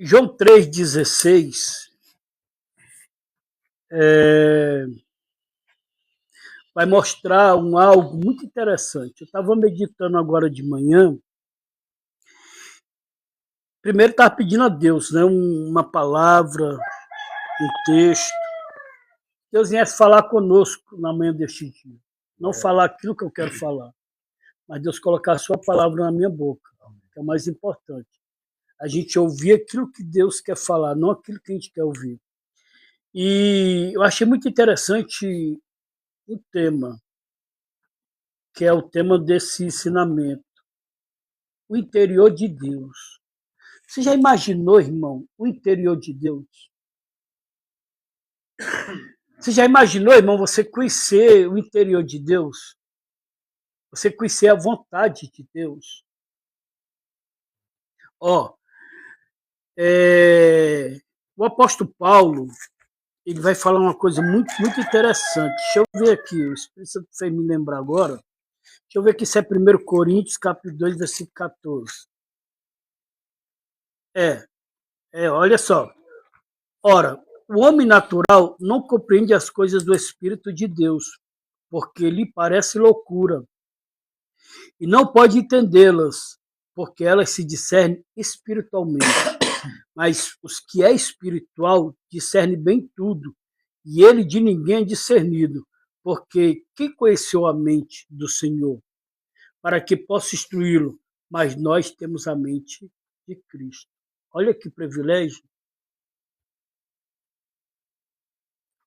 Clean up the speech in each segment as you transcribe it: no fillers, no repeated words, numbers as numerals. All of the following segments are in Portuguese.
João 3,16 vai mostrar algo muito interessante. Eu estava meditando agora de manhã. Primeiro estava pedindo a Deus, né, uma palavra, um texto. Deus viesse falar conosco na manhã deste dia. Não falar aquilo que eu quero falar, mas Deus colocar a sua palavra na minha boca, que é o mais importante. A gente ouvir aquilo que Deus quer falar, não aquilo que a gente quer ouvir. E eu achei muito interessante o tema, que é o tema desse ensinamento, o interior de Deus. Você já imaginou, irmão, o interior de Deus? Você já imaginou, irmão, você conhecer o interior de Deus? Você conhecer a vontade de Deus? Ó, o apóstolo Paulo, ele vai falar uma coisa muito, muito interessante. Deixa eu ver aqui, o Espírito Santo fez me lembrar agora. Deixa eu ver aqui se é 1 Coríntios, capítulo 2, versículo 14. Olha só. Ora, o homem natural não compreende as coisas do Espírito de Deus, porque lhe parece loucura, e não pode entendê-las, porque elas se discernem espiritualmente. Mas os que é espiritual discerne bem tudo, e ele de ninguém é discernido, porque quem conheceu a mente do Senhor, para que possa instruí-lo? Mas nós temos a mente de Cristo. Olha que privilégio.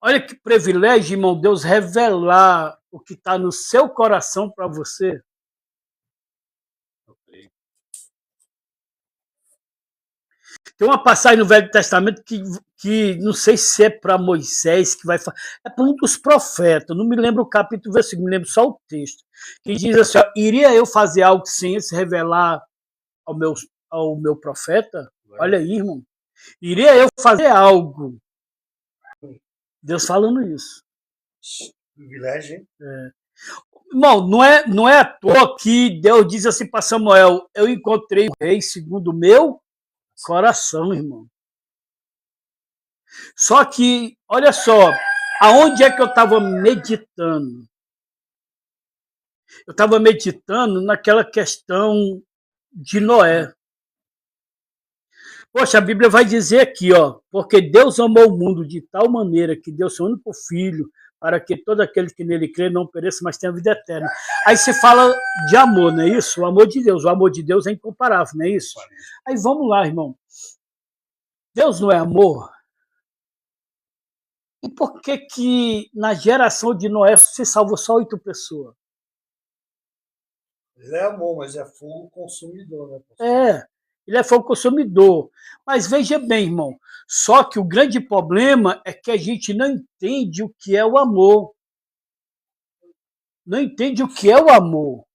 Olha que privilégio, irmão, Deus revelar o que está no seu coração para você. Tem uma passagem no Velho Testamento que não sei se é para Moisés, que vai falar, é para um dos profetas, não me lembro o capítulo, versículo, me lembro só o texto, que diz assim, ó, iria eu fazer algo sem se revelar ao meu profeta? Olha aí, irmão. Iria eu fazer algo? Deus falando isso. Privilégio, hein? Irmão, não é à toa que Deus diz assim para Samuel, eu encontrei o rei segundo o meu coração, irmão. Só que, olha só, aonde é que eu estava meditando? Eu estava meditando naquela questão de Noé. Poxa, a Bíblia vai dizer aqui, ó, porque Deus amou o mundo de tal maneira que deu seu único filho para que todo aquele que nele crê não pereça, mas tenha vida eterna. Aí se fala de amor, não é isso? O amor de Deus é incomparável, não é isso? Aí vamos lá, irmão. Deus não é amor? E por que na geração de Noé se salvou só 8 pessoas? Ele é amor, mas é fogo consumidor, né? Ele é fogo consumidor. Mas veja bem, irmão, só que o grande problema é que a gente não entende o que é o amor. Não entende o que é o amor.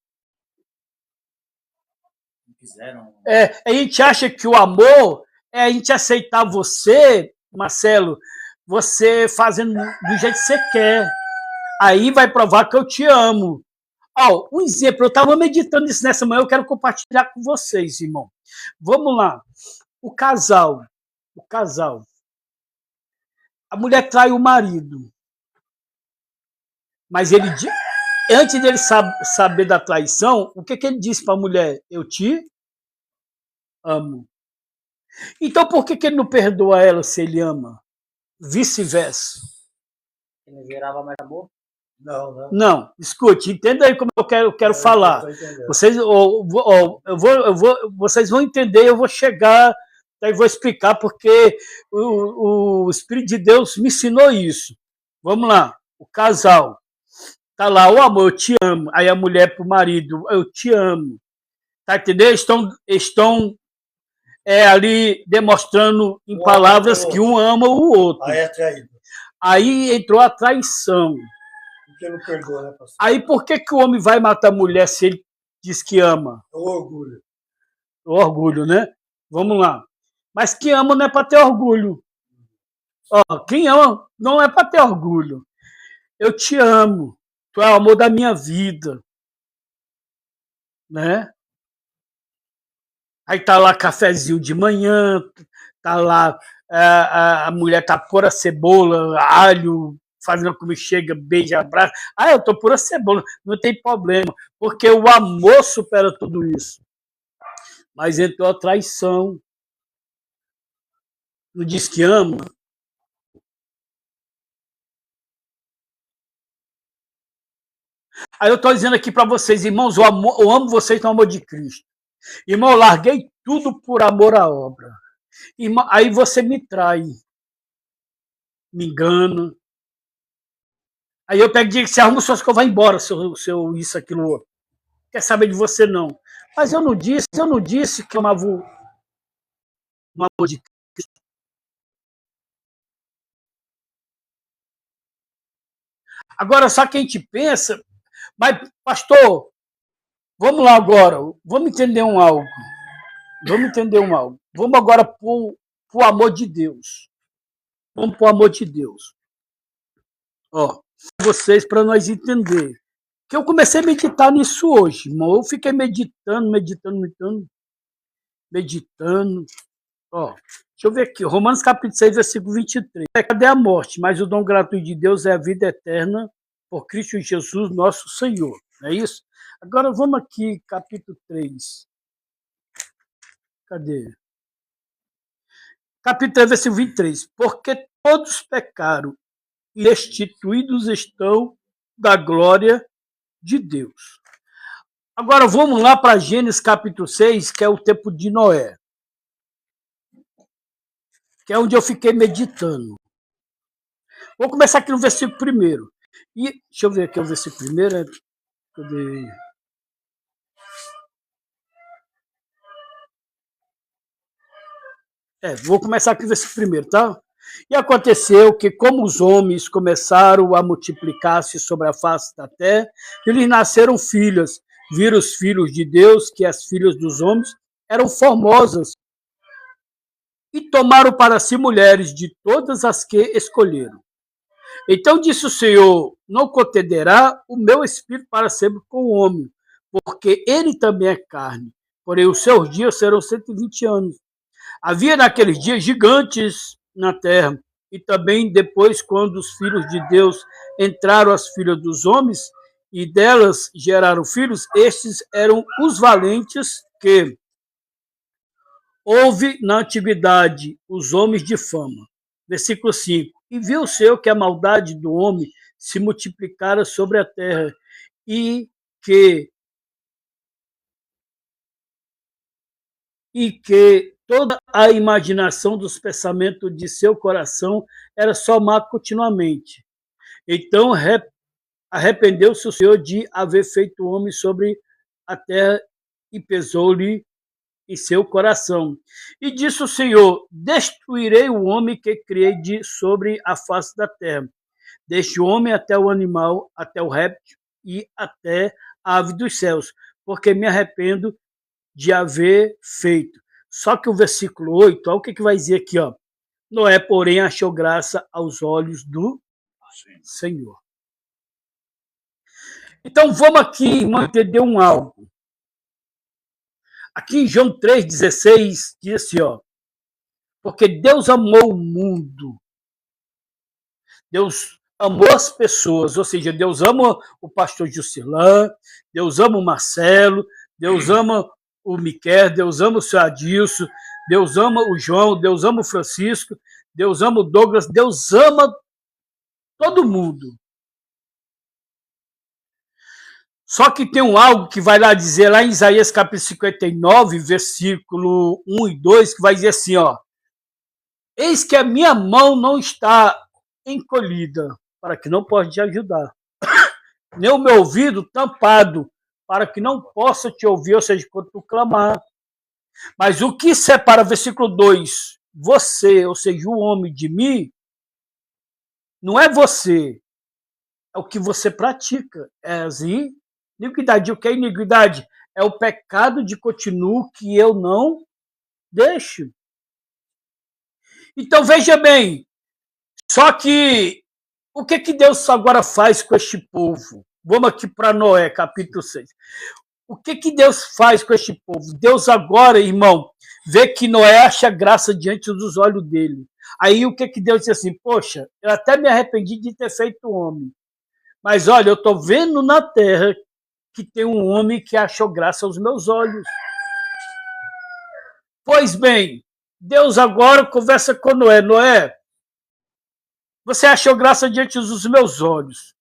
A gente acha que o amor é a gente aceitar você, Marcelo, você fazendo do jeito que você quer. Aí vai provar que eu te amo. Um exemplo, eu estava meditando isso nessa manhã, eu quero compartilhar com vocês, irmão. Vamos lá. O casal. A mulher trai o marido. Mas ele, antes dele saber da traição, o que ele disse para a mulher? Eu te amo. Então por que ele não perdoa ela se ele ama? Vice-versa. Ele não gerava mais amor? Não, escute, entenda aí como eu quero falar. Vocês vão entender, eu vou chegar, daí vou explicar porque o Espírito de Deus me ensinou isso. Vamos lá, o casal. Tá lá, o amor, eu te amo. Aí a mulher pro marido, eu te amo. Tá entendendo? Estão ali demonstrando em palavras que um ama o outro. Aí é traído. Aí entrou a traição. Porque não perdoa, né, pastor? Aí por que o homem vai matar a mulher se ele diz que ama? O orgulho. O orgulho, né? Vamos lá. Mas quem ama não é para ter orgulho. Quem ama não é para ter orgulho. Eu te amo. Tu é o amor da minha vida. Né? Aí tá lá cafezinho de manhã, tá lá, a mulher tá pura cebola, alho, fazendo como chega, beija, abraça. Eu tô pura cebola, não tem problema, porque o amor supera tudo isso. Mas entrou a traição. Não diz que ama? Aí eu estou dizendo aqui para vocês, irmãos, eu amo vocês no amor de Cristo. Irmão, eu larguei tudo por amor à obra. Irmão, aí você me trai, me engana. Aí eu pego e digo, você arruma suas coisas, vai embora, seu isso, aquilo, outro. Quer saber de você, não. Mas eu não disse que eu amava o amor de Cristo. Agora, só que a gente pensa, mas, pastor, vamos lá agora, vamos entender um algo. Vamos agora para o amor de Deus. Vamos para o amor de Deus. Ó, vocês, para nós entender. Que eu comecei a meditar nisso hoje, irmão. Eu fiquei meditando. Ó, deixa eu ver aqui. Romanos capítulo 6, versículo 23. Cadê a morte? Mas o dom gratuito de Deus é a vida eterna por Cristo Jesus, nosso Senhor. Não é isso? Agora vamos aqui, capítulo 3. Cadê? Capítulo 3, versículo 23. Porque todos pecaram e destituídos estão da glória de Deus. Agora vamos lá para Gênesis capítulo 6, que é o tempo de Noé. Que é onde eu fiquei meditando. Vou começar aqui no versículo 1. E, deixa eu ver aqui o versículo 1. Cadê? Vou começar aqui no versículo 1, tá? E aconteceu que, como os homens começaram a multiplicar-se sobre a face da terra, lhes nasceram filhas. Viram os filhos de Deus que as filhas dos homens eram formosas e tomaram para si mulheres de todas as que escolheram. Então disse o Senhor, não contenderá o meu espírito para sempre com o homem, porque ele também é carne, porém os seus dias serão 120 anos. Havia naqueles dias gigantes na terra, e também depois, quando os filhos de Deus entraram as filhas dos homens, e delas geraram filhos, estes eram os valentes que houve na antiguidade, os homens de fama. Versículo 5. E viu o Senhor que a maldade do homem se multiplicara sobre a terra, e que toda a imaginação dos pensamentos de seu coração era só má continuamente. Então arrependeu-se o Senhor de haver feito o homem sobre a terra e pesou-lhe em seu coração. E disse o Senhor, destruirei o homem que criei sobre a face da terra, desde o homem até o animal, até o réptil e até a ave dos céus, porque me arrependo de haver feito. Só que o versículo 8, olha o que vai dizer aqui, ó. Noé, porém, achou graça aos olhos do Senhor. Então vamos aqui, irmão, entender um algo. Aqui em João 3,16 diz assim, ó. Porque Deus amou o mundo. Deus amou as pessoas, ou seja, Deus ama o pastor Jusilã, Deus ama o Marcelo, Deus ama o Miquel, Deus ama o seu Adilson, Deus ama o João, Deus ama o Francisco, Deus ama o Douglas, Deus ama todo mundo. Só que tem algo que vai lá dizer, lá em Isaías capítulo 59, versículo 1 e 2, que vai dizer assim, ó. Eis que a minha mão não está encolhida, para que não possa te ajudar, nem o meu ouvido tampado, para que não possa te ouvir, ou seja, quando tu clamar. Mas o que separa, versículo 2, você, ou seja, o homem de mim, não é você, é o que você pratica. É assim, iniquidade. O que é iniquidade? É o pecado de continuo que eu não deixo. Então veja bem, só que o que Deus agora faz com este povo? Vamos aqui para Noé, capítulo 6. O que Deus faz com este povo? Deus agora, irmão, vê que Noé acha graça diante dos olhos dele. Aí o que Deus disse assim, poxa, eu até me arrependi de ter feito homem, mas olha, eu estou vendo na terra que tem um homem que achou graça aos meus olhos. Pois bem, Deus agora conversa com Noé. Noé, você achou graça diante dos meus olhos.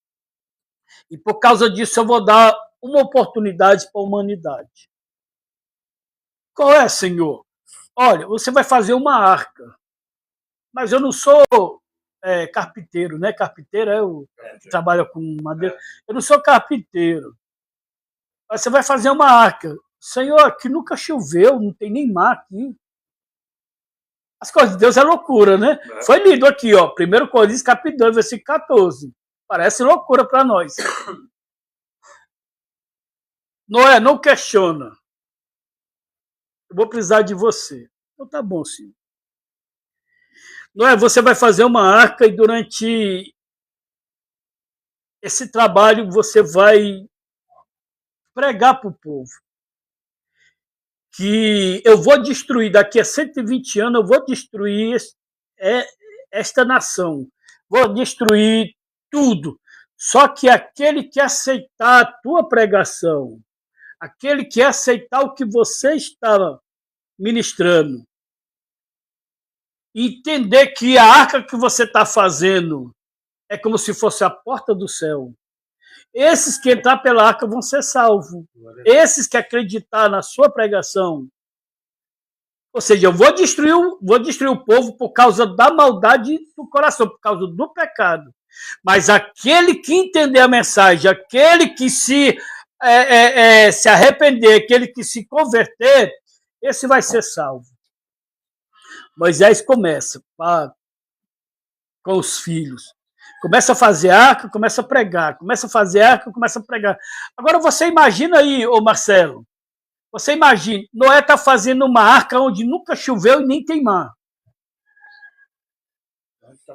E por causa disso eu vou dar uma oportunidade para a humanidade. Qual é, Senhor? Olha, você vai fazer uma arca. Mas eu não sou carpinteiro, né? Carpinteiro é o que trabalha com madeira. Eu não sou carpinteiro. Mas você vai fazer uma arca. Senhor, aqui nunca choveu, não tem nem mar aqui. As coisas de Deus é loucura, né? Foi lido aqui, ó. 1 Coríntios, capítulo 2, versículo 14. Parece loucura para nós. Noé, não questiona. Eu vou precisar de você. Então tá bom, senhor. Noé, você vai fazer uma arca e durante esse trabalho você vai pregar para o povo que eu vou destruir, daqui a 120 anos, eu vou destruir esta nação. Vou destruir tudo. Só que aquele que aceitar a tua pregação, aquele que aceitar o que você está ministrando, entender que a arca que você está fazendo é como se fosse a porta do céu. Esses que entrar pela arca vão ser salvos. Esses que acreditar na sua pregação. Ou seja, eu vou destruir o povo por causa da maldade do coração, por causa do pecado. Mas aquele que entender a mensagem, aquele que se arrepender, aquele que se converter, esse vai ser salvo. Moisés começa com os filhos. Começa a fazer arca, começa a pregar. Começa a fazer arca, começa a pregar. Agora você imagina aí, ô Marcelo. Você imagina, Noé está fazendo uma arca onde nunca choveu e nem tem mar.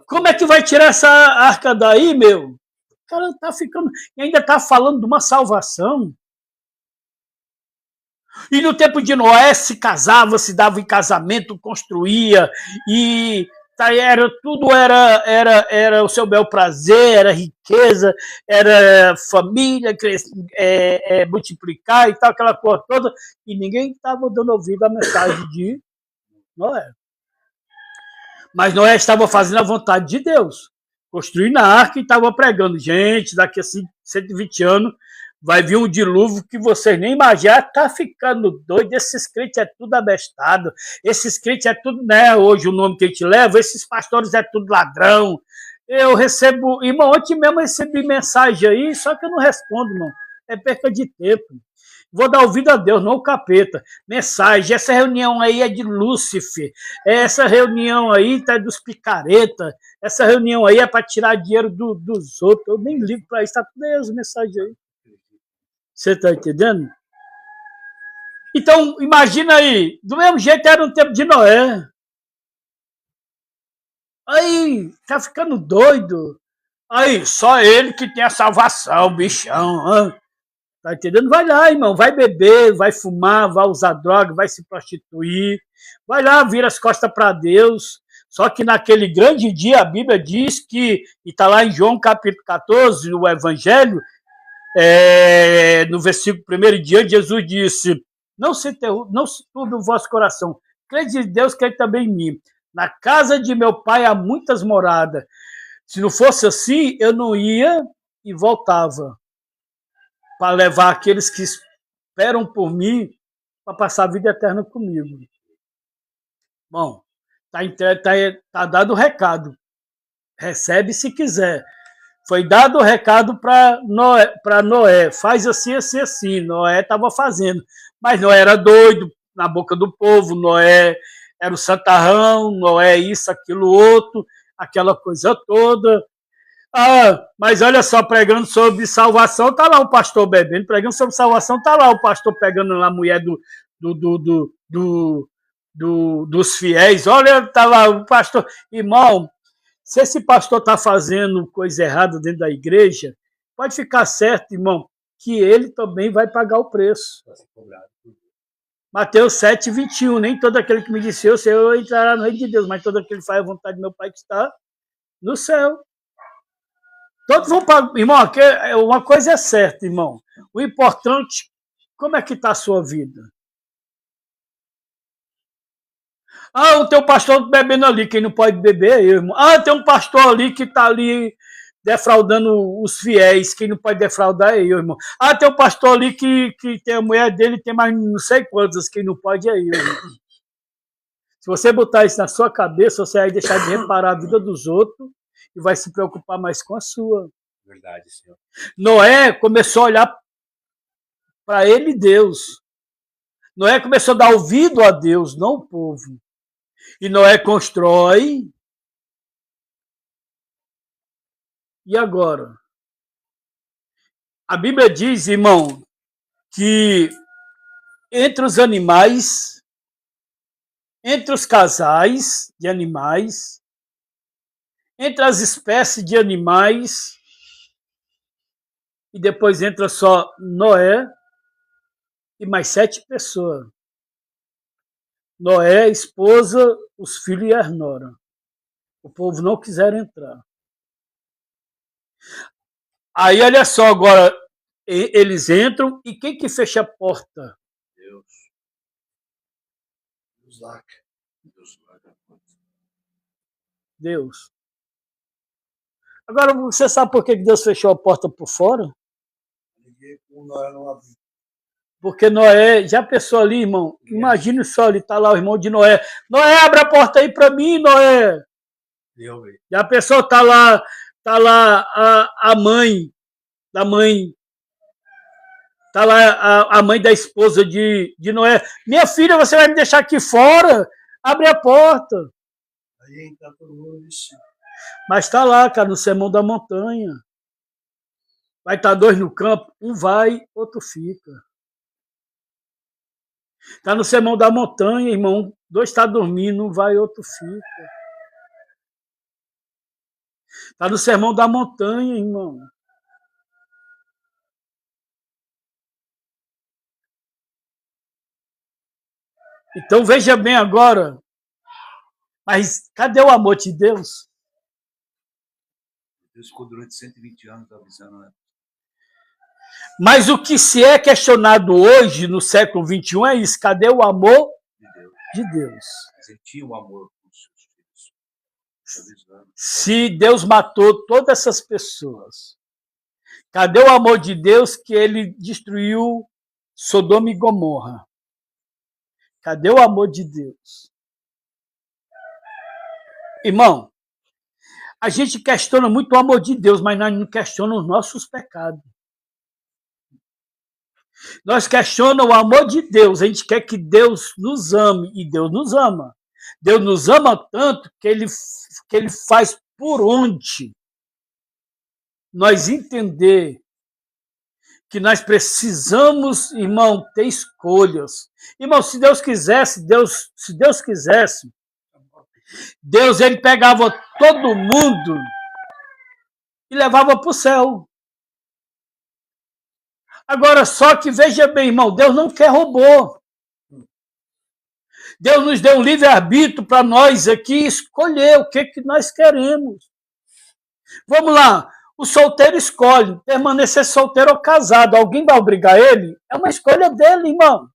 Como é que vai tirar essa arca daí, meu? O cara está ficando... E ainda está falando de uma salvação. E no tempo de Noé se casava, se dava em casamento, construía e... tudo era o seu bel prazer, era riqueza, era família, multiplicar e tal, aquela coisa toda, e ninguém estava dando ouvido à mensagem de Noé. Mas Noé estava fazendo a vontade de Deus, construindo a arca e estava pregando. Gente, daqui a 120 anos vai vir um dilúvio que vocês nem imaginam. Tá ficando doido, esses crentes é tudo abestado, esses crentes é tudo, né, hoje o nome que a gente leva, esses pastores é tudo ladrão. Eu recebo, irmão, ontem mesmo eu recebi mensagem aí, só que eu não respondo, irmão, é perca de tempo. Vou dar ouvido a Deus, não o capeta. Mensagem, essa reunião aí é de Lúcifer, essa reunião aí tá dos picareta, essa reunião aí é para tirar dinheiro dos outros, eu nem ligo para isso, tá tudo aí as mensagens aí. Você está entendendo? Então, imagina aí, do mesmo jeito era no tempo de Noé. Aí, tá ficando doido. Aí, só ele que tem a salvação, bichão. Tá entendendo? Vai lá, irmão, vai beber, vai fumar, vai usar droga, vai se prostituir. Vai lá, vira as costas para Deus. Só que naquele grande dia, a Bíblia diz que, e está lá em João capítulo 14, o Evangelho, no versículo 1 diante, Jesus disse, não se turbe o vosso coração, crede em Deus, crede também em mim. Na casa de meu pai há muitas moradas. Se não fosse assim, eu não ia e voltava para levar aqueles que esperam por mim para passar a vida eterna comigo. Bom, tá dado o recado. Recebe se quiser. Foi dado o recado para Noé. Faz assim, assim, assim. Noé estava fazendo. Mas Noé era doido na boca do povo. Noé era o santarrão. Noé isso, aquilo, outro. Aquela coisa toda. Mas olha só, pregando sobre salvação, tá lá o pastor bebendo. Pregando sobre salvação, tá lá o pastor pegando lá a mulher dos fiéis. Olha, tá lá o pastor. Irmão, se esse pastor está fazendo coisa errada dentro da igreja, pode ficar certo, irmão, que ele também vai pagar o preço. Mateus 7:21. Nem todo aquele que me disse eu, Senhor, entrará no reino de Deus, mas todo aquele que faz a vontade do meu Pai que está no céu. Todos vão para... Irmão, uma coisa é certa, irmão. O importante, como é que está a sua vida? Ah, o teu pastor bebendo ali, quem não pode beber é eu, irmão. Ah, tem um pastor ali que está ali defraudando os fiéis, quem não pode defraudar é eu, irmão. Ah, tem um pastor ali que tem a mulher dele, tem mais não sei quantas, quem não pode é eu, irmão. Se você botar isso na sua cabeça, você vai deixar de reparar a vida dos outros e vai se preocupar mais com a sua. Verdade, Senhor. Noé começou a olhar para ele, Deus. Noé começou a dar ouvido a Deus, não o povo. E Noé constrói. E agora? A Bíblia diz, irmão, que entre os animais, entre os casais de animais, entre as espécies de animais, e depois entra só Noé e mais 7 pessoas. Noé, a esposa, os filhos e a nora. O povo não quiseram entrar. Aí, olha só, agora, eles entram e quem que fecha a porta? Deus. Deus. Agora, você sabe por que Deus fechou a porta por fora? Porque Noé, já pensou ali, irmão? Imagine só, ele está lá, o irmão de Noé. Noé, abre a porta aí para mim, Noé. Já pensou, tá lá a mãe da mãe. Está lá a mãe da esposa de Noé. Minha filha, você vai me deixar aqui fora? Abre a porta. Aí tá todo mundo vestido. Mas está lá, cara, no Sermão da Montanha. Vai estar 2 no campo, um vai, outro fica. Está no Sermão da Montanha, irmão. 2 está dormindo, um vai, outro fica. Está no Sermão da Montanha, irmão. Então veja bem agora. Mas cadê o amor de Deus? Deus ficou durante 120 anos avisando, né? Mas o que se é questionado hoje, no século XXI, é isso. Cadê o amor de Deus? Mas ele tinha um amor com os seus filhos. Se Deus matou todas essas pessoas, cadê o amor de Deus que ele destruiu Sodoma e Gomorra? Cadê o amor de Deus? Irmão, a gente questiona muito o amor de Deus, mas nós não questionamos os nossos pecados. Nós questionamos o amor de Deus. A gente quer que Deus nos ame, e Deus nos ama. Deus nos ama tanto que ele faz por onde nós entender que nós precisamos, irmão, ter escolhas. Irmão, se Deus quisesse, Deus ele pegava todo mundo e levava para o céu. Agora, só que veja bem, irmão, Deus não quer robô. Deus nos deu um livre-arbítrio para nós aqui escolher o que nós queremos. Vamos lá, o solteiro escolhe permanecer solteiro ou casado. Alguém vai obrigar ele? É uma escolha dele, irmão.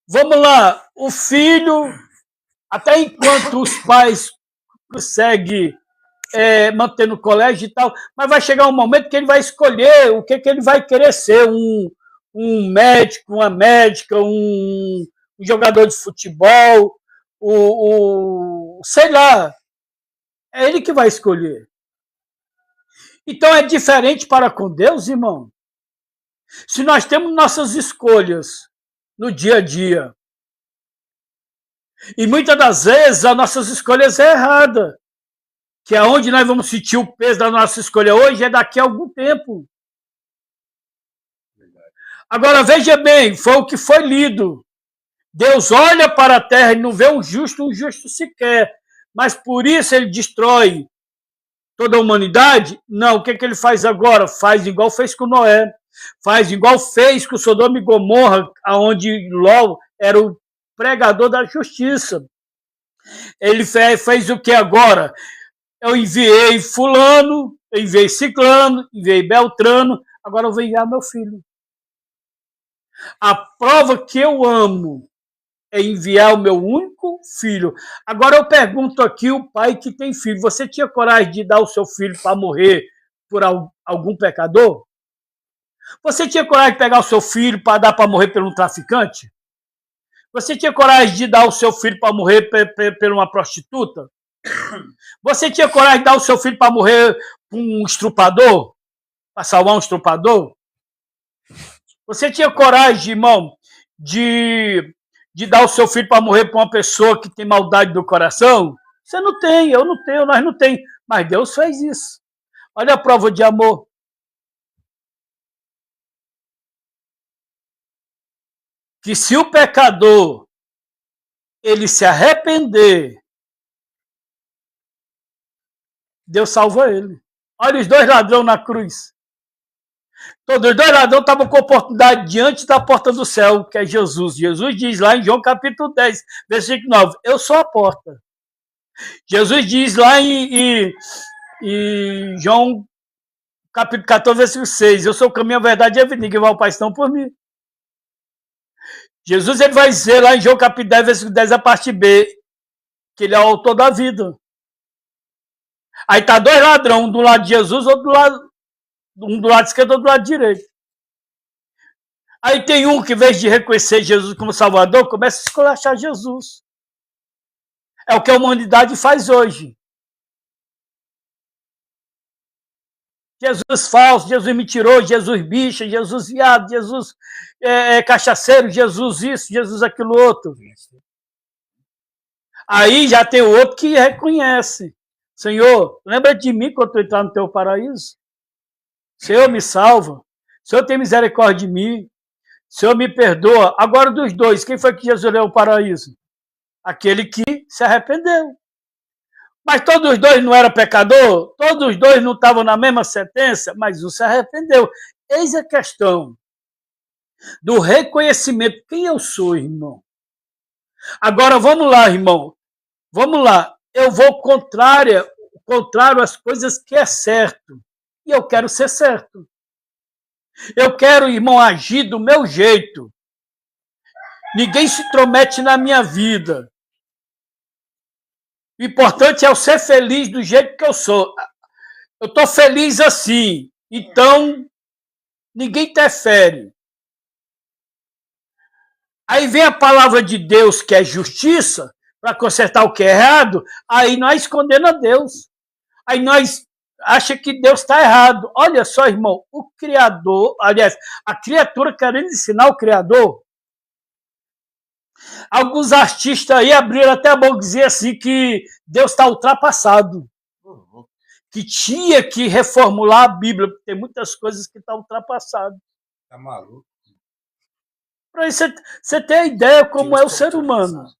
Vamos lá, o filho, até enquanto os pais conseguem manter no colégio e tal, mas vai chegar um momento que ele vai escolher o que ele vai querer ser, um médico, uma médica, um jogador de futebol, sei lá, é ele que vai escolher. Então é diferente para com Deus, irmão. Se nós temos nossas escolhas no dia a dia, e muitas das vezes as nossas escolhas é errada, que é onde nós vamos sentir o peso da nossa escolha hoje, é daqui a algum tempo. Agora, veja bem, foi o que foi lido. Deus olha para a terra e não vê um justo sequer. Mas por isso ele destrói toda a humanidade? Não, o que ele faz agora? Faz igual fez com Noé. Faz igual fez com Sodoma e Gomorra, onde Ló era o pregador da justiça. Ele fez o que agora? Eu enviei fulano, eu enviei ciclano, enviei Beltrano, agora eu vou enviar meu filho. A prova que eu amo é enviar o meu único filho. Agora eu pergunto aqui, o pai que tem filho, você tinha coragem de dar o seu filho para morrer por algum pecador? Você tinha coragem de pegar o seu filho para dar para morrer por um traficante? Você tinha coragem de dar o seu filho para morrer por uma prostituta? Você tinha coragem de dar o seu filho para morrer por um estrupador? Para salvar um estrupador? Você tinha coragem, irmão, de dar o seu filho para morrer por uma pessoa que tem maldade do coração? Você não tem, eu não tenho, nós não temos. Mas Deus fez isso. Olha a prova de amor. Que se o pecador ele se arrepender, Deus salva ele. Olha os dois ladrões na cruz. Todos os dois ladrões estavam com oportunidade diante da porta do céu, que é Jesus. Jesus diz lá em João capítulo 10, versículo 9, eu sou a porta. Jesus diz lá em João capítulo 14, versículo 6, eu sou o caminho, a verdade e a vida, ninguém vai ao Pai senão por mim. Jesus ele vai dizer lá em João capítulo 10, versículo 10, a parte B, que ele é o autor da vida. Aí tá dois ladrões, um do lado de Jesus, outro do lado, um do lado esquerdo, outro do lado direito. Aí tem um que, em vez de reconhecer Jesus como Salvador, começa a esculachar Jesus. É o que a humanidade faz hoje. Jesus falso, Jesus mentiroso, Jesus bicha, Jesus viado, Jesus cachaceiro, Jesus isso, Jesus aquilo outro. Aí já tem outro que reconhece. Senhor, lembra de mim quando eu entrar no teu paraíso? Senhor, me salva. Senhor, tem misericórdia de mim. Senhor, me perdoa. Agora dos dois, quem foi que Jesus levou ao paraíso? Aquele que se arrependeu. Mas todos os dois não eram pecador? Todos os dois não estavam na mesma sentença? Mas um se arrependeu. Eis a questão do reconhecimento. Quem eu sou, irmão? Agora, vamos lá, irmão. Vamos lá. Eu vou contrário às coisas que é certo. E eu quero ser certo. Eu quero, irmão, agir do meu jeito. Ninguém se intromete na minha vida. O importante é eu ser feliz do jeito que eu sou. Eu estou feliz assim. Então, ninguém interfere. Aí vem a palavra de Deus, que é justiça, para consertar o que é errado. Aí nós escondemos a Deus. Aí nós achamos que Deus está errado. Olha só, irmão, o Criador, aliás, a criatura querendo ensinar o Criador. Alguns artistas aí abriram até a boca e diziam assim que Deus está ultrapassado. Que tinha que reformular a Bíblia, porque tem muitas coisas que estão ultrapassadas. Tá maluco? Para você ter a ideia como é o ser humano.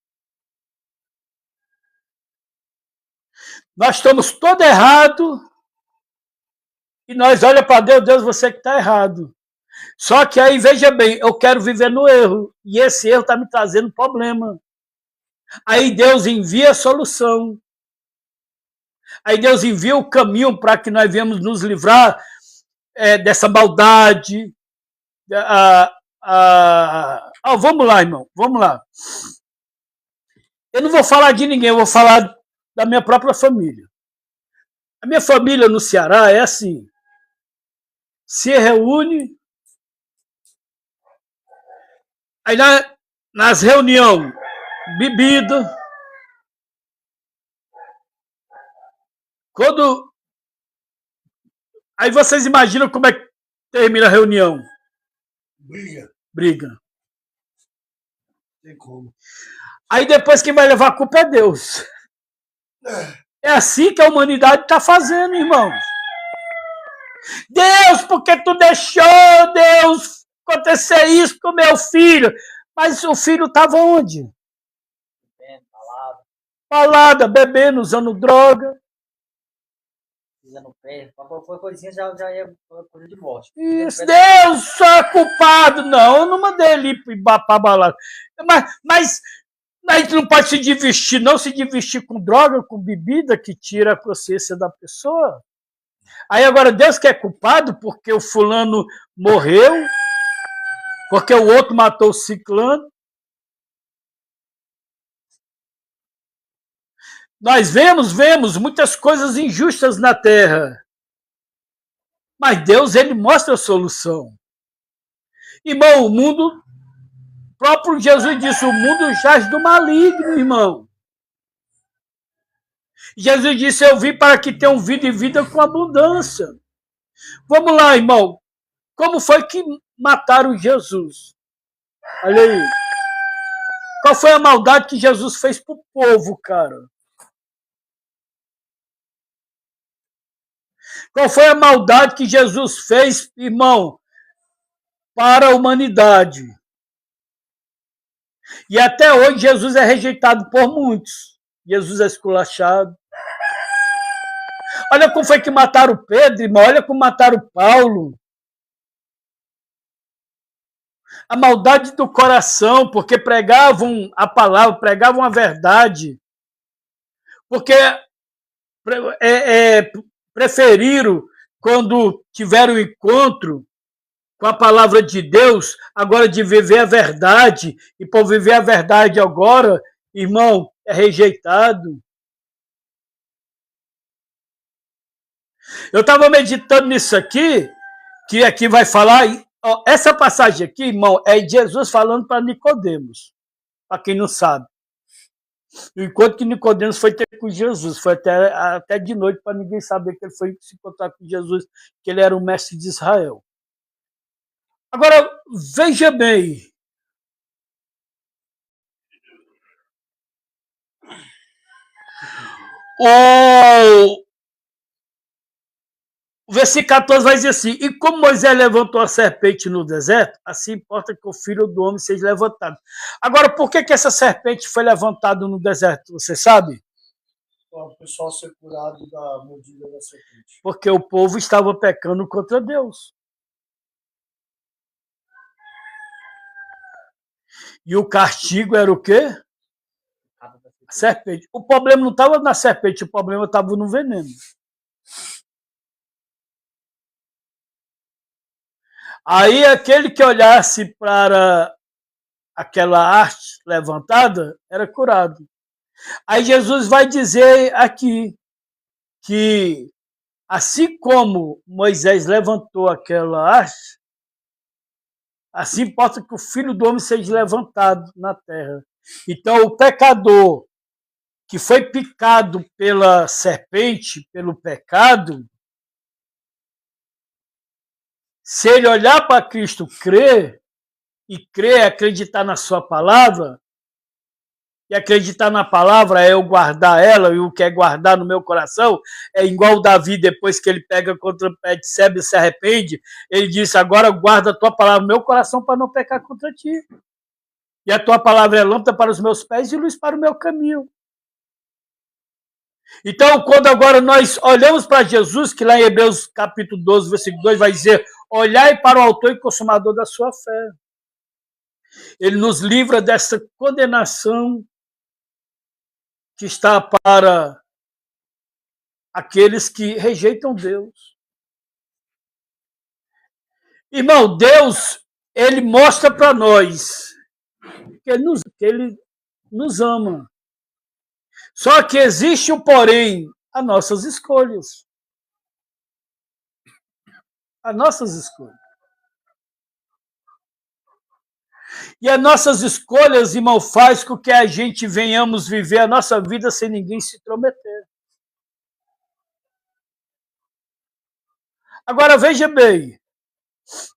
Nós estamos todo errado e nós olhamos para Deus, Deus, você que está errado. Só que aí, veja bem, eu quero viver no erro. E esse erro está me trazendo problema. Aí Deus envia a solução. Aí Deus envia o caminho para que nós venhamos nos livrar dessa maldade. Vamos lá, irmão, vamos lá. Eu não vou falar de ninguém, eu vou falar da minha própria família. A minha família no Ceará é assim. Se reúne. Aí nas reuniões, bebida. Aí vocês imaginam como é que termina a reunião? Briga. Tem como. Aí depois quem vai levar a culpa é Deus. É assim que a humanidade está fazendo, irmão. Deus, porque tu deixou, Deus, acontecer isso com meu filho? Mas o filho estava onde? Bebendo, balada. Balada, bebendo, usando droga. pisando no pé. Qualquer coisinha já é coisa de morte. Isso, Deus só é culpado. Não, eu não mandei ele ir pra balada. Mas a gente não pode se divertir, não se divertir com droga, com bebida, que tira a consciência da pessoa. Aí agora Deus que é culpado porque o fulano morreu, porque o outro matou o ciclano. Nós vemos muitas coisas injustas na terra. Mas Deus, ele mostra a solução. Irmão, o mundo, próprio Jesus disse, o mundo jaz do maligno, irmão. Jesus disse, eu vim para que tenham vida e vida com abundância. Vamos lá, irmão. Como foi que mataram Jesus? Olha aí. Qual foi a maldade que Jesus fez pro povo, cara? Qual foi a maldade que Jesus fez, irmão, para a humanidade? E até hoje Jesus é rejeitado por muitos. Jesus é esculachado. Olha como foi que mataram Pedro, irmão. Olha como mataram Paulo. A maldade do coração, porque pregavam a palavra, pregavam a verdade. Porque preferiram, quando tiveram encontro com a palavra de Deus, agora de viver a verdade, e por viver a verdade agora, irmão, é rejeitado. Eu estava meditando nisso aqui, que aqui vai falar, essa passagem aqui, irmão, é Jesus falando para Nicodemos, para quem não sabe. Enquanto que Nicodemos foi ter com Jesus, foi até de noite para ninguém saber que ele foi se encontrar com Jesus, que ele era o mestre de Israel. Agora, veja bem. O versículo 14 vai dizer assim, e como Moisés levantou a serpente no deserto, assim importa que o Filho do Homem seja levantado. Agora, por que essa serpente foi levantada no deserto? Você sabe? Para o pessoal ser curado da mordida da serpente. Porque o povo estava pecando contra Deus. E o castigo era o quê? A serpente. O problema não estava na serpente, o problema estava no veneno. Aí aquele que olhasse para aquela arte levantada era curado. Aí Jesus vai dizer aqui que assim como Moisés levantou aquela arte, assim importa que o Filho do Homem seja levantado na terra. Então o pecador que foi picado pela serpente, pelo pecado, se ele olhar para Cristo, crer, acreditar na sua palavra, e acreditar na palavra é eu guardar ela, e o que é guardar no meu coração, é igual Davi, depois que ele pega contra Betsebe e se arrepende, ele disse, agora guarda a tua palavra no meu coração para não pecar contra ti. E a tua palavra é lâmpada para os meus pés e luz para o meu caminho. Então, quando agora nós olhamos para Jesus, que lá em Hebreus capítulo 12, versículo 2, vai dizer, olhai para o autor e consumador da sua fé. Ele nos livra dessa condenação que está para aqueles que rejeitam Deus. Irmão, Deus, ele mostra para nós que ele nos ama. Só que existe o porém, as nossas escolhas. As nossas escolhas. E as nossas escolhas, irmão, faz com que a gente venhamos viver a nossa vida sem ninguém se intrometer. Agora, veja bem,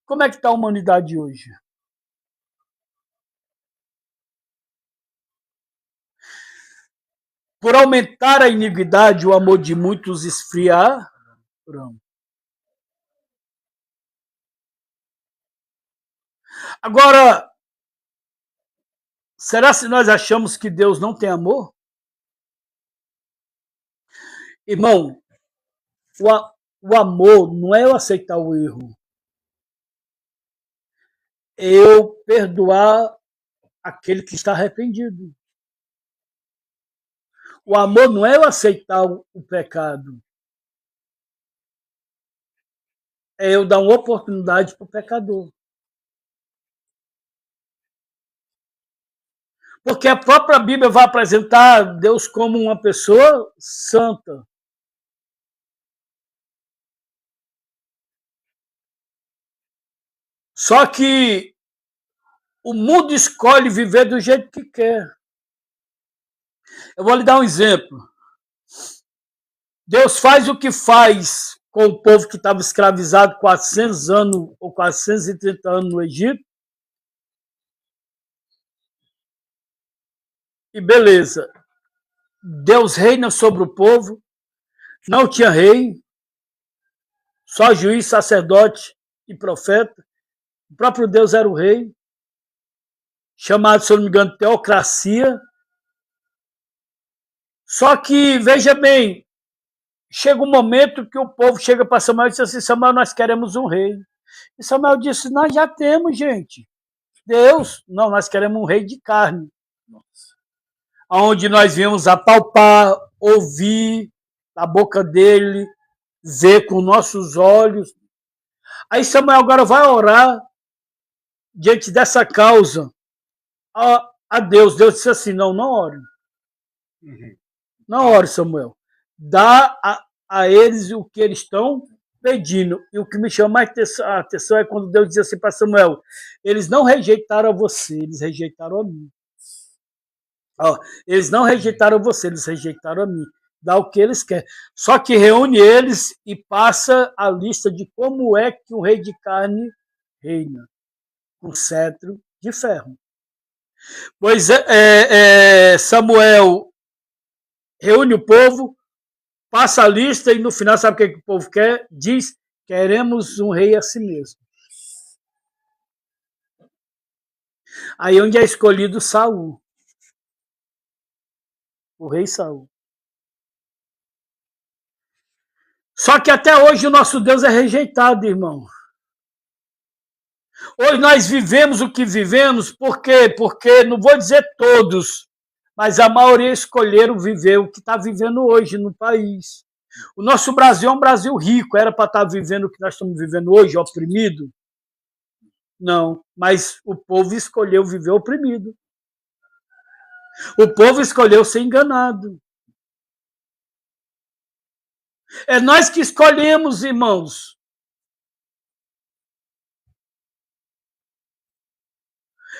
como é que está a humanidade hoje? Por aumentar a iniquidade, o amor de muitos esfriará. Agora, será se nós achamos que Deus não tem amor? Irmão, O amor não é eu aceitar o erro. É eu perdoar aquele que está arrependido. O amor não é eu aceitar o pecado. É eu dar uma oportunidade para o pecador. Porque a própria Bíblia vai apresentar Deus como uma pessoa santa. Só que o mundo escolhe viver do jeito que quer. Eu vou lhe dar um exemplo. Deus faz o que faz com o povo que estava escravizado 400 anos ou 430 anos no Egito. E beleza. Deus reina sobre o povo. Não tinha rei. Só juiz, sacerdote e profeta. O próprio Deus era o rei. Chamado, se eu não me engano, teocracia. Só que, veja bem, chega um momento que o povo chega para Samuel e diz assim: Samuel, nós queremos um rei. E Samuel disse: nós já temos, gente. Deus, não, nós queremos um rei de carne. Onde nós viemos apalpar, ouvir a boca dele, ver com nossos olhos. Aí Samuel agora vai orar diante dessa causa a Deus. Deus disse assim: não ore. Não ore, Samuel. Dá a eles o que eles estão pedindo. E o que me chama mais a atenção é quando Deus diz assim para Samuel: eles não rejeitaram a você, eles rejeitaram a mim. Eles não rejeitaram você, eles rejeitaram a mim. Dá o que eles querem. Só que reúne eles e passa a lista de como é que o rei de carne reina. Com cetro de ferro. Pois Samuel reúne o povo, passa a lista e no final, sabe o que o povo quer? Diz: queremos um rei a si mesmo. Aí onde é escolhido Saul. O rei Saul. Só que até hoje o nosso Deus é rejeitado, irmão. Hoje nós vivemos o que vivemos, por quê? Porque, não vou dizer todos, mas a maioria escolheram viver o que está vivendo hoje no país. O nosso Brasil é um Brasil rico, era para estar vivendo o que nós estamos vivendo hoje, oprimido? Não, mas o povo escolheu viver oprimido. O povo escolheu ser enganado. É nós que escolhemos, irmãos.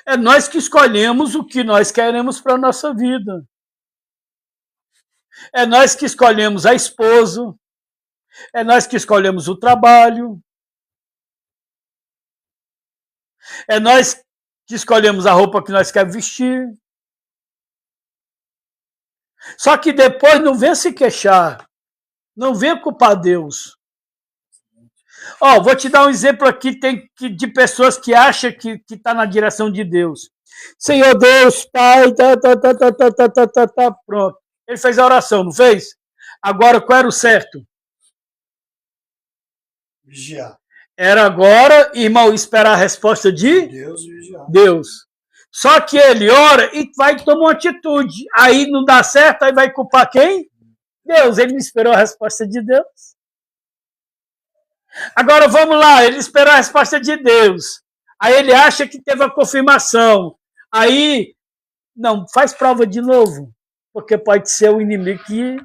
É nós que escolhemos o que nós queremos para a nossa vida. É nós que escolhemos a esposa. É nós que escolhemos o trabalho. É nós que escolhemos a roupa que nós queremos vestir. Só que depois não vem se queixar. Não vem culpar Deus. Vou te dar um exemplo aqui de pessoas que acham que está na direção de Deus. Senhor Deus, Pai, pronto. Ele fez a oração, não fez? Agora, qual era o certo? Vigiar. Era agora, irmão, esperar a resposta de Deus vigiar. Deus. Só que ele ora e vai tomar uma atitude. Aí não dá certo, aí vai culpar quem? Deus. Ele não esperou a resposta de Deus. Agora vamos lá, ele esperou a resposta de Deus. Aí ele acha que teve a confirmação. Aí, não, faz prova de novo. Porque pode ser o inimigo que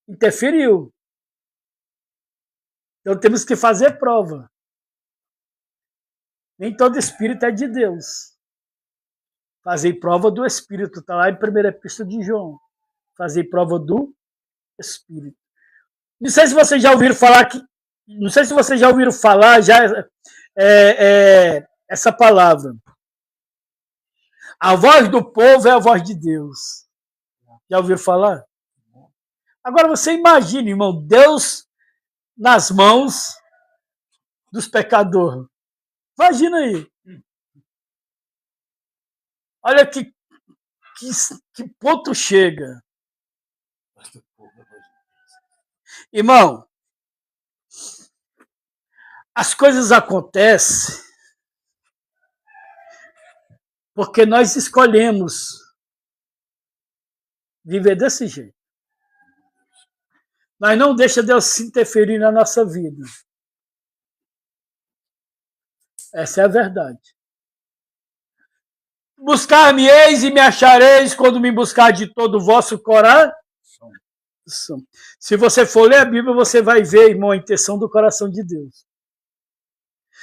interferiu. Então temos que fazer prova. Nem todo espírito é de Deus. Fazer prova do Espírito. Está lá em 1ª Epístola de João. Fazer prova do Espírito. Não sei se vocês já ouviram falar essa palavra. A voz do povo é a voz de Deus. Já ouviram falar? Agora você imagina, irmão, Deus nas mãos dos pecadores. Imagina aí. Olha que ponto chega. Irmão, As coisas acontecem porque nós escolhemos viver desse jeito. Nós não deixamos Deus se interferir na nossa vida. Essa é a verdade. Buscar-me-eis e me achareis quando me buscar de todo o vosso coração. Se você for ler a Bíblia, você vai ver, irmão, a intenção do coração de Deus.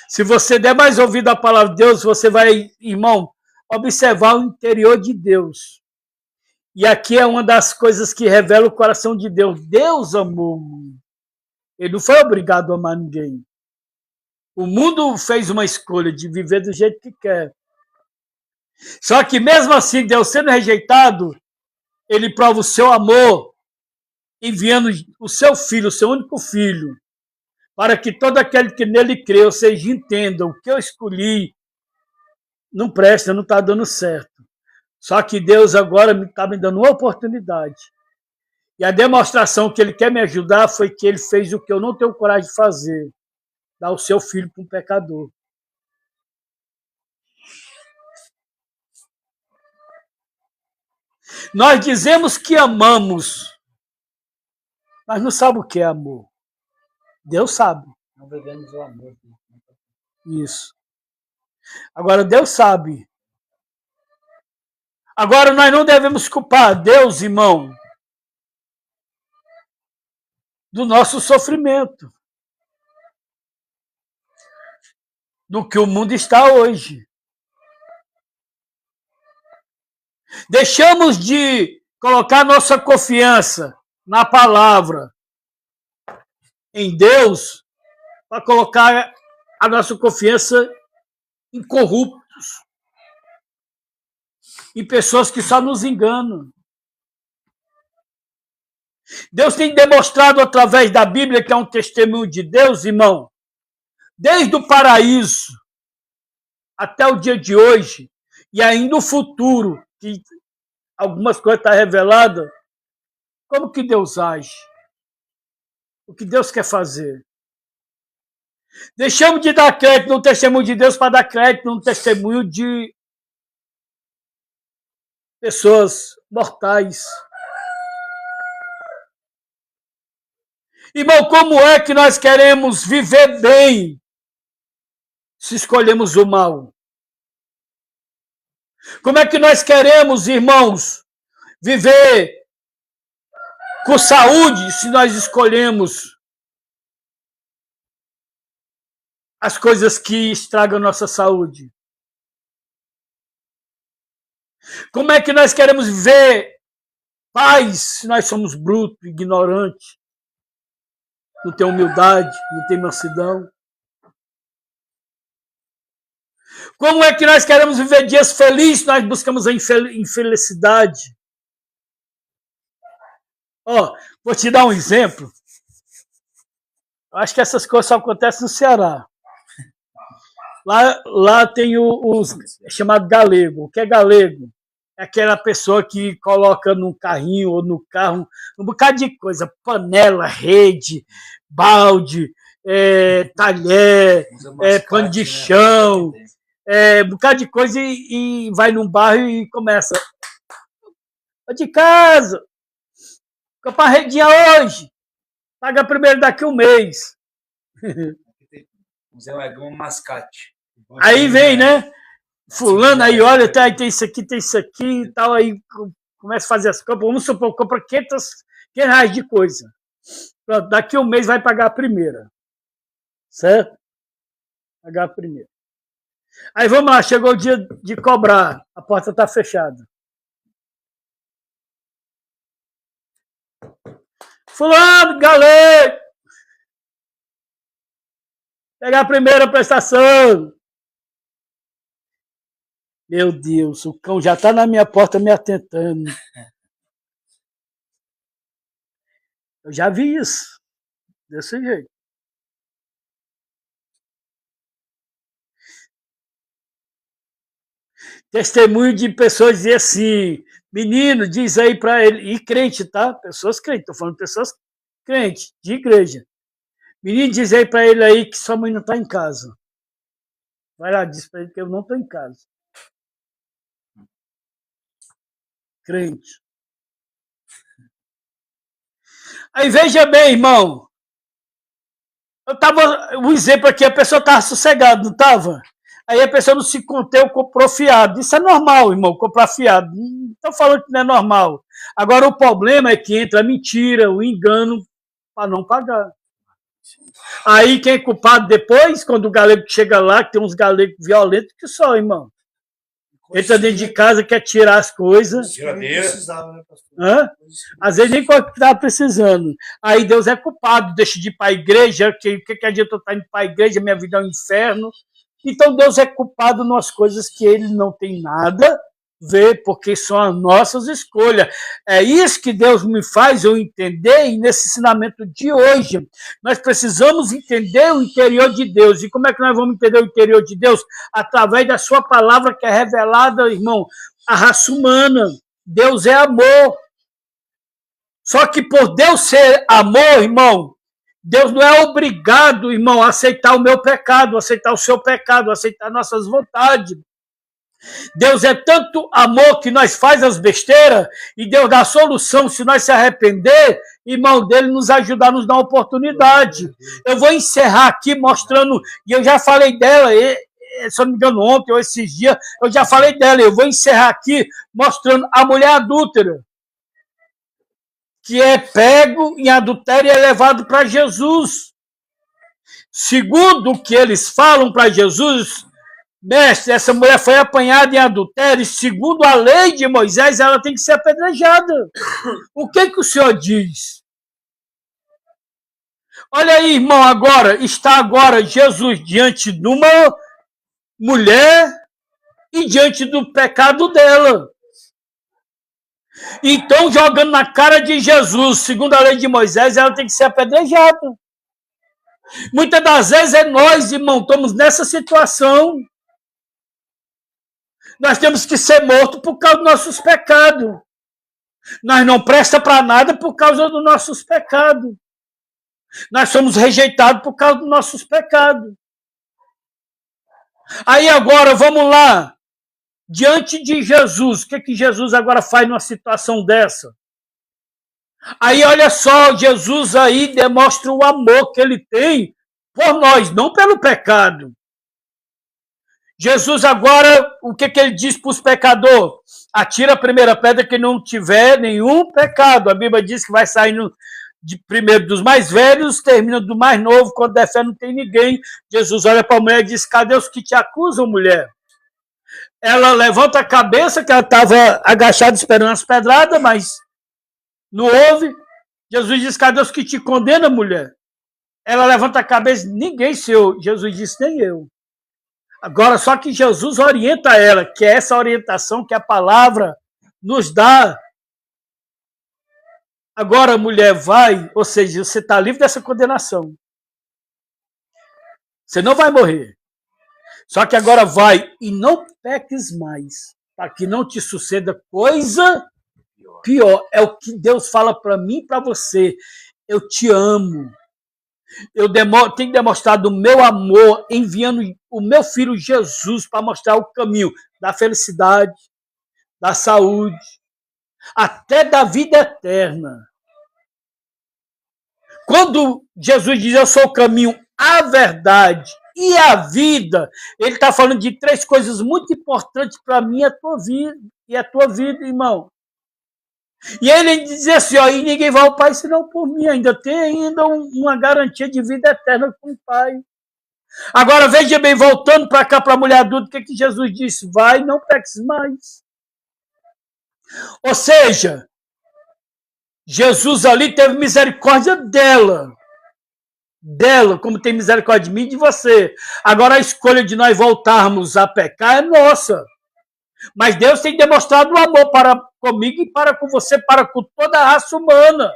Se você der mais ouvido à palavra de Deus, você vai, irmão, observar o interior de Deus. E aqui é uma das coisas que revela o coração de Deus. Deus amou o mundo. Ele não foi obrigado a amar ninguém. O mundo fez uma escolha de viver do jeito que quer. Só que mesmo assim, Deus sendo rejeitado, ele prova o seu amor, enviando o seu filho, o seu único filho, para que todo aquele que nele crê, ou seja, entenda o que eu escolhi, não presta, não está dando certo. Só que Deus agora está me dando uma oportunidade. E a demonstração que ele quer me ajudar foi que ele fez o que eu não tenho coragem de fazer. Dar o seu filho para um pecador. Nós dizemos que amamos, mas não sabemos o que é amor. Deus sabe. Não vivemos o amor. Isso. Agora, Deus sabe. Agora, nós não devemos culpar Deus, irmão, do nosso sofrimento. Do que o mundo está hoje. Deixamos de colocar nossa confiança na palavra, em Deus, para colocar a nossa confiança em corruptos, em pessoas que só nos enganam. Deus tem demonstrado através da Bíblia, que é um testemunho de Deus, irmão, desde o paraíso até o dia de hoje, e ainda o futuro, que algumas coisas estão reveladas, como que Deus age? O que Deus quer fazer? Deixamos de dar crédito no testemunho de Deus para dar crédito no testemunho de pessoas mortais. Irmão, como é que nós queremos viver bem se escolhemos o mal? Como é que nós queremos, irmãos, viver com saúde se nós escolhemos as coisas que estragam nossa saúde? Como é que nós queremos viver paz se nós somos brutos, ignorantes, não tem humildade, não tem mansidão? Como é que nós queremos viver dias felizes se nós buscamos a infelicidade? Vou te dar um exemplo. Acho que essas coisas só acontecem no Ceará. Lá tem é chamado galego. O que é galego? É aquela pessoa que coloca num carrinho ou no carro um bocado de coisa. Panela, rede, balde, talher, pano de chão, um bocado de coisa e vai num bairro e começa. Tô de casa, comprar a redinha hoje, paga primeiro daqui um mês. Um mascate. Aí vem, né? Fulano, aí olha, tem isso aqui e tal, aí começa a fazer as compras. Vamos supor, compra 500 reais de coisa. Pronto, daqui um mês vai pagar a primeira. Certo? Pagar a primeira. Aí vamos lá, chegou o dia de cobrar, a porta está fechada. Fulano, galera! Pegar a primeira prestação. Meu Deus, o cão já está na minha porta me atentando. Eu já vi isso. Desse jeito. Testemunho de pessoas dizer assim, menino, diz aí para ele, e crente, tá? Pessoas crentes, estou falando de pessoas crentes, de igreja. Menino, diz aí para ele aí que sua mãe não está em casa. Vai lá, diz para ele que eu não estou em casa. Crente. Aí veja bem, irmão. Um exemplo aqui, a pessoa estava sossegada, não estava? Aí a pessoa não se conteu, comprou fiado. Isso é normal, irmão, comprar fiado. Não estou falando que não é normal. Agora o problema é que entra a mentira, o engano, para não pagar. Aí quem é culpado depois, quando o galego chega lá, que tem uns galegos violentos que só, irmão. Entra dentro de casa, quer tirar as coisas. Hã? Às vezes nem quando estava precisando. Aí Deus é culpado, deixa de ir para a igreja, o que adianta eu estar indo para a igreja, minha vida é um inferno. Então Deus é culpado nas coisas que ele não tem nada a ver, porque são as nossas escolhas. É isso que Deus me faz eu entender, e nesse ensinamento de hoje, nós precisamos entender o interior de Deus. E como é que nós vamos entender o interior de Deus? Através da sua palavra que é revelada, irmão, à raça humana. Deus é amor. Só que por Deus ser amor, irmão, Deus não é obrigado, irmão, a aceitar o meu pecado, a aceitar o seu pecado, a aceitar nossas vontades. Deus é tanto amor que nós faz as besteiras e Deus dá a solução se nós se arrepender, irmão, dele nos ajudar, nos dar uma oportunidade. Eu vou encerrar aqui mostrando, e eu já falei dela, se eu não me engano ontem ou esses dias, eu já falei dela, eu vou encerrar aqui mostrando a mulher adúltera, que é pego em adultério e é levado para Jesus. Segundo o que eles falam para Jesus, mestre, essa mulher foi apanhada em adultério e segundo a lei de Moisés, ela tem que ser apedrejada. O que o senhor diz? Olha aí, irmão, está agora Jesus diante de uma mulher e diante do pecado dela. Então, jogando na cara de Jesus, segundo a lei de Moisés, ela tem que ser apedrejada. Muitas das vezes nós, irmão, estamos nessa situação. Nós temos que ser mortos por causa dos nossos pecados. Nós não presta para nada por causa dos nossos pecados. Nós somos rejeitados por causa dos nossos pecados. Aí agora, vamos lá. Diante de Jesus, o que Jesus agora faz numa situação dessa? Aí olha só, Jesus aí demonstra o amor que ele tem por nós, não pelo pecado. Jesus agora, o que ele diz para os pecadores? Atira a primeira pedra que não tiver nenhum pecado. A Bíblia diz que vai saindo primeiro dos mais velhos, termina do mais novo, quando der fé não tem ninguém. Jesus olha para a mulher e diz, cadê os que te acusam, mulher? Ela levanta a cabeça, que ela estava agachada esperando as pedradas, mas não houve. Jesus diz, cadê os que te condenam, mulher? Ela levanta a cabeça, ninguém, Senhor. Jesus disse, nem eu. Agora, só que Jesus orienta ela, que é essa orientação que a palavra nos dá. Agora, mulher, vai, ou seja, você está livre dessa condenação. Você não vai morrer. Só que agora vai e não peques mais, para que não te suceda coisa pior. É o que Deus fala para mim e para você. Eu te amo. Eu tenho demonstrado o meu amor enviando o meu filho Jesus para mostrar o caminho da felicidade, da saúde, até da vida eterna. Quando Jesus diz eu sou o caminho, a verdade e a vida, ele está falando de três coisas muito importantes para mim e a tua vida, irmão. E ele diz assim, ó, e ninguém vai ao Pai senão por mim, ainda tem uma garantia de vida eterna com o Pai. Agora, veja bem, voltando para cá, para a mulher adulta, o que Jesus disse? Vai, não peques mais. Ou seja, Jesus ali teve misericórdia dela, como tem misericórdia de mim e de você. Agora, a escolha de nós voltarmos a pecar é nossa. Mas Deus tem demonstrado o amor para comigo e para com você, para com toda a raça humana.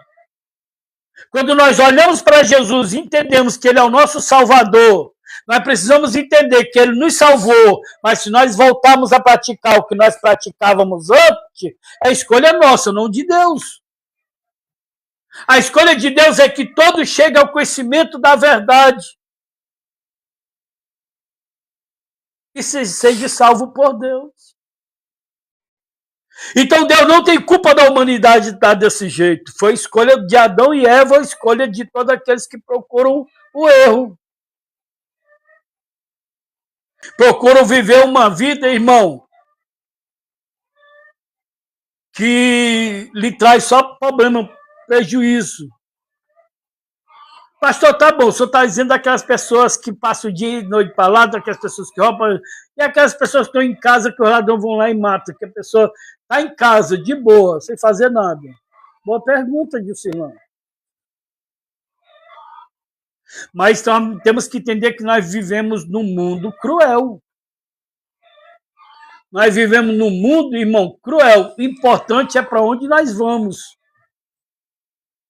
Quando nós olhamos para Jesus e entendemos que ele é o nosso Salvador, nós precisamos entender que ele nos salvou, mas se nós voltarmos a praticar o que nós praticávamos antes, a escolha é nossa, não de Deus. A escolha de Deus é que todos cheguem ao conhecimento da verdade e seja salvo por Deus. Então Deus não tem culpa da humanidade estar desse jeito. Foi a escolha de Adão e Eva, a escolha de todos aqueles que procuram o erro. Procuram viver uma vida, irmão, que lhe traz só problema, prejuízo. Pastor, tá bom, o senhor está dizendo daquelas pessoas que passam o dia e noite para lá, daquelas pessoas que roubam, e aquelas pessoas que estão em casa que os ladrões vão lá e matam, que a pessoa está em casa, de boa, sem fazer nada. Boa pergunta, Dilcilão. Mas temos que entender que nós vivemos num mundo cruel. Nós vivemos num mundo, irmão, cruel. O importante é para onde nós vamos.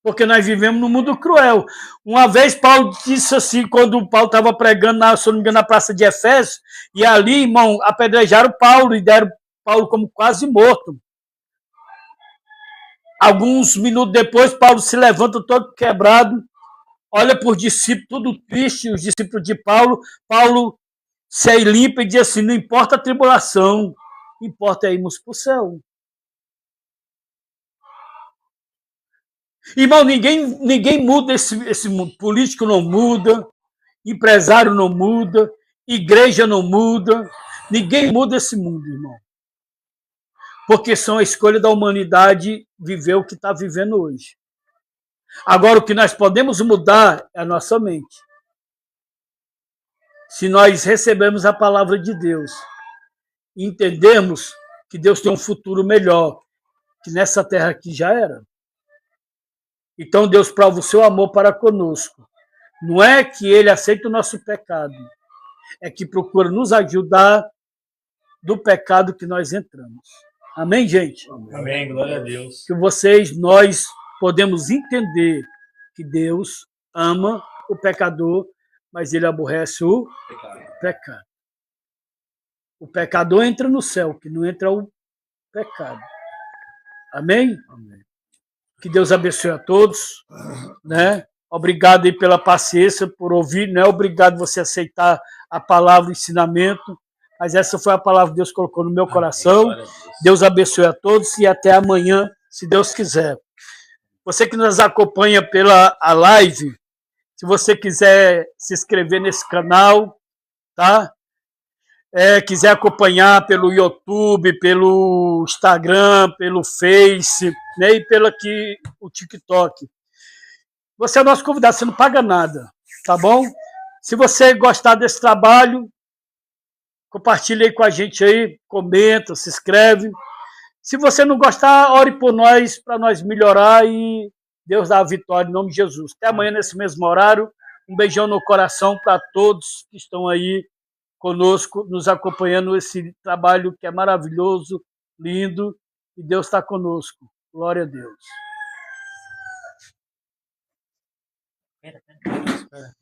Porque nós vivemos num mundo cruel. Uma vez Paulo disse assim, quando Paulo estava pregando, se não me engano, na praça de Efésios, e ali, irmão, apedrejaram Paulo e deram Paulo como quase morto. Alguns minutos depois, Paulo se levanta todo quebrado, olha para os discípulos, tudo triste, os discípulos de Paulo. Paulo se limpa e diz assim, não importa a tribulação, importa é irmos para o céu. Irmão, ninguém muda esse mundo. Político não muda, empresário não muda, igreja não muda, ninguém muda esse mundo, irmão. Porque são a escolha da humanidade viver o que está vivendo hoje. Agora, o que nós podemos mudar é a nossa mente. Se nós recebemos a palavra de Deus e entendermos que Deus tem um futuro melhor, que nessa terra aqui já era. Então Deus prova o seu amor para conosco. Não é que ele aceita o nosso pecado, é que procura nos ajudar do pecado que nós entramos. Amém, gente? Amém, glória a Deus. Que nós podemos entender que Deus ama o pecador, mas ele aborrece o pecado. O pecador entra no céu, que não entra o pecado. Amém? Amém. Que Deus abençoe a todos, né? Obrigado aí pela paciência, por ouvir, não é obrigado você aceitar a palavra, o ensinamento, mas essa foi a palavra que Deus colocou no meu coração. Deus abençoe a todos e até amanhã, se Deus quiser. Você que nos acompanha pela live, se você quiser se inscrever nesse canal, tá? Quiser acompanhar pelo YouTube, pelo Instagram, pelo Face, né, e pelo aqui, o TikTok. Você é nosso convidado, você não paga nada, tá bom? Se você gostar desse trabalho, compartilha aí com a gente aí, comenta, se inscreve. Se você não gostar, ore por nós, para nós melhorar e Deus dá a vitória em nome de Jesus. Até amanhã nesse mesmo horário. Um beijão no coração para todos que estão aí conosco, nos acompanhando esse trabalho que é maravilhoso, lindo, e Deus está conosco. Glória a Deus. Espera.